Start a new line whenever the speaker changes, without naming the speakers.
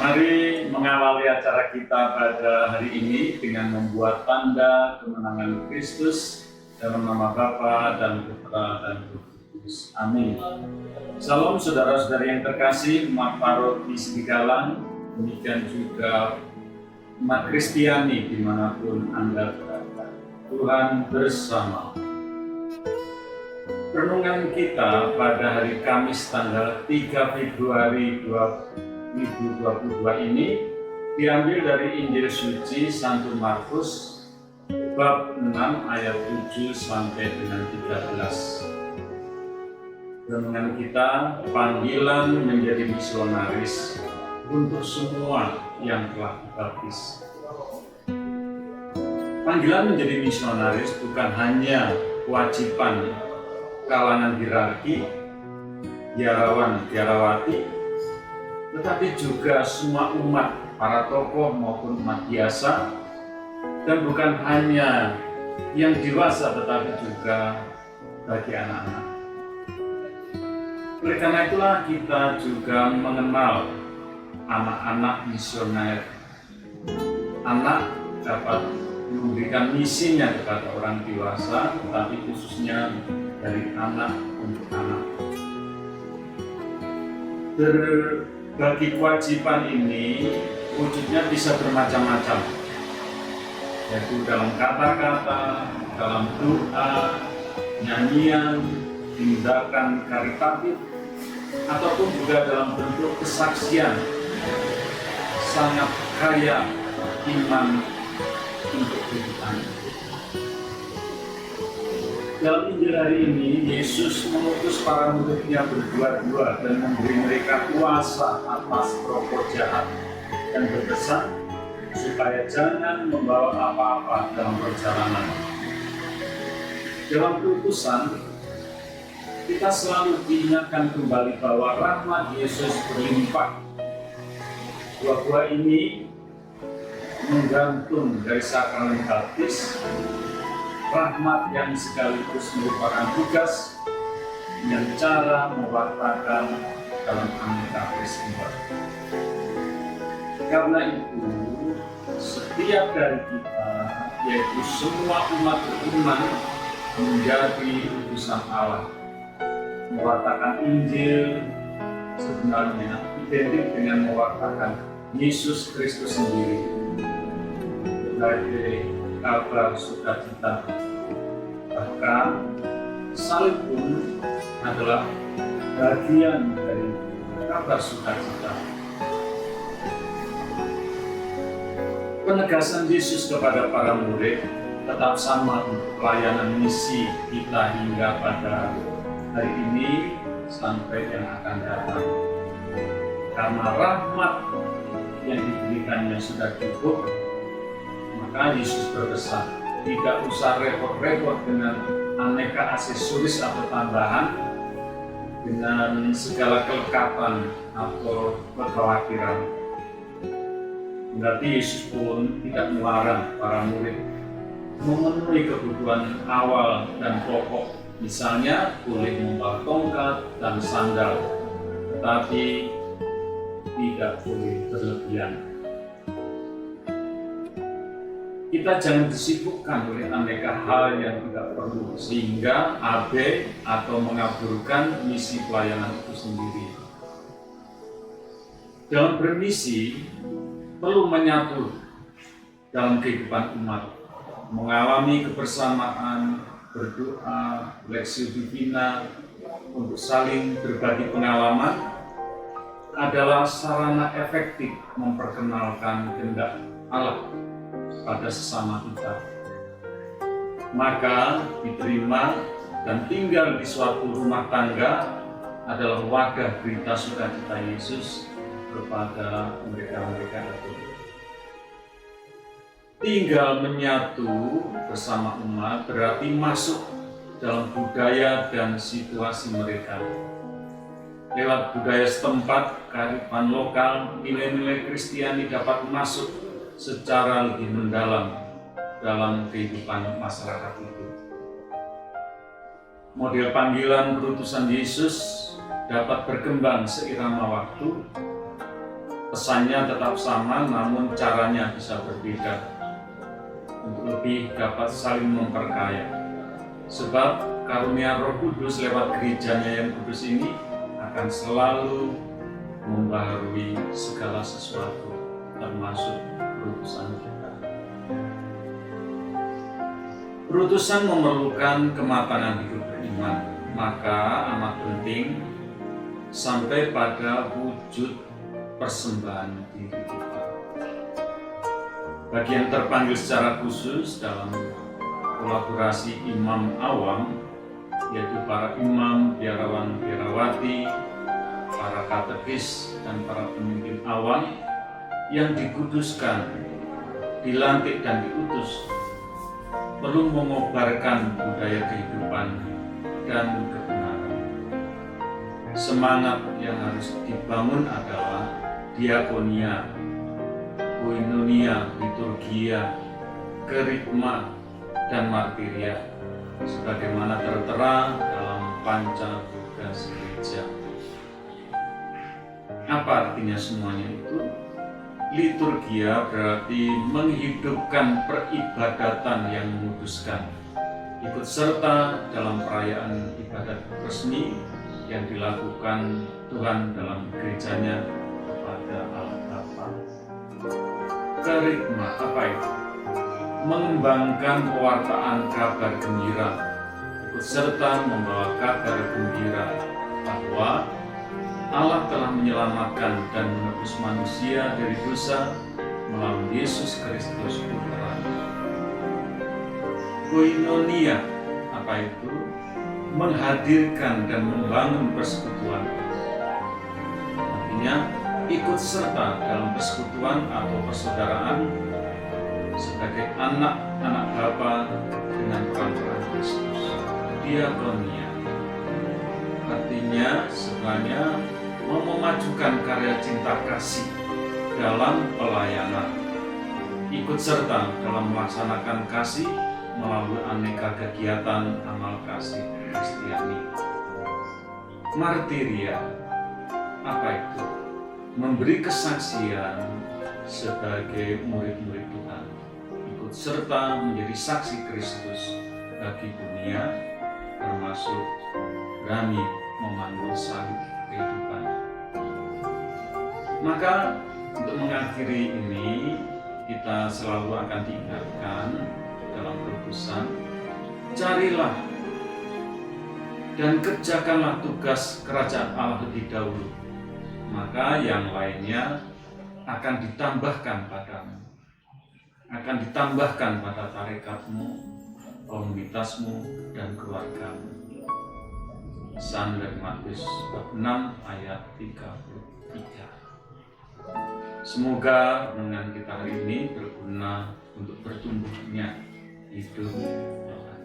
Mari mengawali acara kita pada hari ini dengan membuat tanda kemenangan Kristus dalam nama Bapa dan Putra dan Roh Kudus. Amin. Salam saudara-saudari yang terkasih, umat paroki Serigala, demikian juga umat Kristiani dimanapun Anda berada. Tuhan bersama. Renungan kita pada hari Kamis tanggal 3 Februari 2022 ini diambil dari Injil Suci Santo Markus bab 6 ayat 7 sampai dengan 13. Renungan kita, panggilan menjadi misionaris untuk semua yang telah dibaptis. Panggilan menjadi misionaris bukan hanya kewajiban kalangan hierarki, biarawan, biarawati, tetapi juga semua umat, para tokoh maupun umat biasa, dan bukan hanya yang dewasa tetapi juga bagi anak-anak. Oleh karena itulah kita juga mengenal anak-anak misioner. Anak dapat memberikan misinya kepada orang dewasa, tetapi khususnya dari anak untuk anak. Berbagi kewajiban ini wujudnya bisa bermacam-macam, yaitu dalam kata-kata, dalam doa, nyanyian, tindakan karitatif, ataupun juga dalam bentuk kesaksian. Sangat kaya iman untuk kehidupan. Dalam Injil hari ini, Yesus mengutus para muridnya berdua-dua dan memberi mereka kuasa atas roh jahat dan berpesan supaya jangan membawa apa-apa dalam perjalanan. Dalam keutusan, kita selalu diingatkan kembali bahwa rahmat Yesus berlimpah. Buah-buah ini menggantung dari sakramen baptis, rahmat yang sekaligus merupakan tugas dan cara mewartakan dalam aneka peristiwa. Karena itu, setiap dari kita, yaitu semua umat beriman, menjadi utusan Allah. Mewartakan Injil sebenarnya identik dengan mewartakan Yesus Kristus sendiri sebagai kabar sukacita. Bahkan salib pun adalah bagian dari kabar sukacita. Penegasan Yesus kepada para murid tetap sama untuk pelayanan misi kita hingga pada hari ini sampai yang akan datang. Karena rahmat yang diberikannya sudah cukup, maka Yesus berpesan, tidak usah repot-repot dengan aneka aksesoris atau tambahan, dengan segala kelengkapan atau kekhawatiran. Berarti Yesus pun tidak melarang para murid memenuhi kebutuhan awal dan pokok. Misalnya boleh membawa tongkat dan sandal, tetapi tidak boleh berlebihan. Kita jangan disibukkan oleh aneka hal yang tidak perlu sehingga abai atau mengaburkan misi pelayanan itu sendiri. Dalam bermisi perlu menyatu dalam kehidupan umat, mengalami kebersamaan, berdoa, leksio divina, untuk saling berbagi pengalaman adalah sarana efektif memperkenalkan kehendak Allah pada sesama kita. Maka diterima dan tinggal di suatu rumah tangga adalah wadah berita sukacita Yesus kepada mereka-mereka itu. Tinggal menyatu bersama umat berarti masuk dalam budaya dan situasi mereka. Lewat budaya setempat, kearifan lokal, nilai-nilai Kristiani dapat masuk secara lebih mendalam dalam kehidupan masyarakat itu. Model panggilan berutusan Yesus dapat berkembang seirama waktu, pesannya tetap sama, namun caranya bisa berbeda untuk lebih dapat saling memperkaya. Sebab karunia Roh Kudus lewat gerejanya yang kudus ini akan selalu membaharui segala sesuatu, termasuk perutusan kita. Perutusan memerlukan kematangan hidup beriman, maka amat penting sampai pada wujud persembahan diri kita. Bagi yang terpanggil secara khusus dalam kolaborasi imam awam, yaitu para imam, biarawan, biarawati, para katekis, dan para pemimpin awam yang dikuduskan, dilantik dan diutus, perlu mengobarkan budaya kehidupan dan kebenaran. Semangat yang harus dibangun adalah diakonia, koinonia, liturgia, kerigma, dan martiria, sebagaimana tertera dalam panca tugas gereja. Apa artinya semuanya itu? Liturgia berarti menghidupkan peribadatan yang menguduskan, ikut serta dalam perayaan ibadat resmi yang dilakukan Tuhan dalam gerejanya kepada Allah Bapa. Kerigma apa itu? Mengembangkan pewartaan kabar gembira, ikut serta membawa kabar gembira bahwa Allah telah menyelamatkan dan menebus manusia dari dosa melalui Yesus Kristus Putra-Nya. Koinonia apa itu? Menghadirkan dan membangun persekutuan. Artinya ikut serta dalam persekutuan atau persaudaraan sebagai anak-anak Bapa dengan peran Kristus. Diakonia artinya sebenarnya memajukan karya cinta kasih dalam pelayanan, ikut serta dalam melaksanakan kasih melalui aneka kegiatan amal kasih Kristiani. Martiria apa itu? Memberi kesaksian sebagai murid-murid Tuhan, ikut serta menjadi saksi Kristus bagi dunia, termasuk berani memanggul salib kehidupan. Maka untuk mengakhiri ini, kita selalu akan diingatkan dalam perutusan, carilah dan kerjakanlah tugas kerajaan Allah lebih dahulu, maka yang lainnya akan ditambahkan padamu, akan ditambahkan pada tarekatmu, komunitasmu, dan keluargamu. Pesan dari Matius bab 6 ayat 33. Semoga renungan kita hari ini berguna untuk bertumbuhnya hidup Tuhan.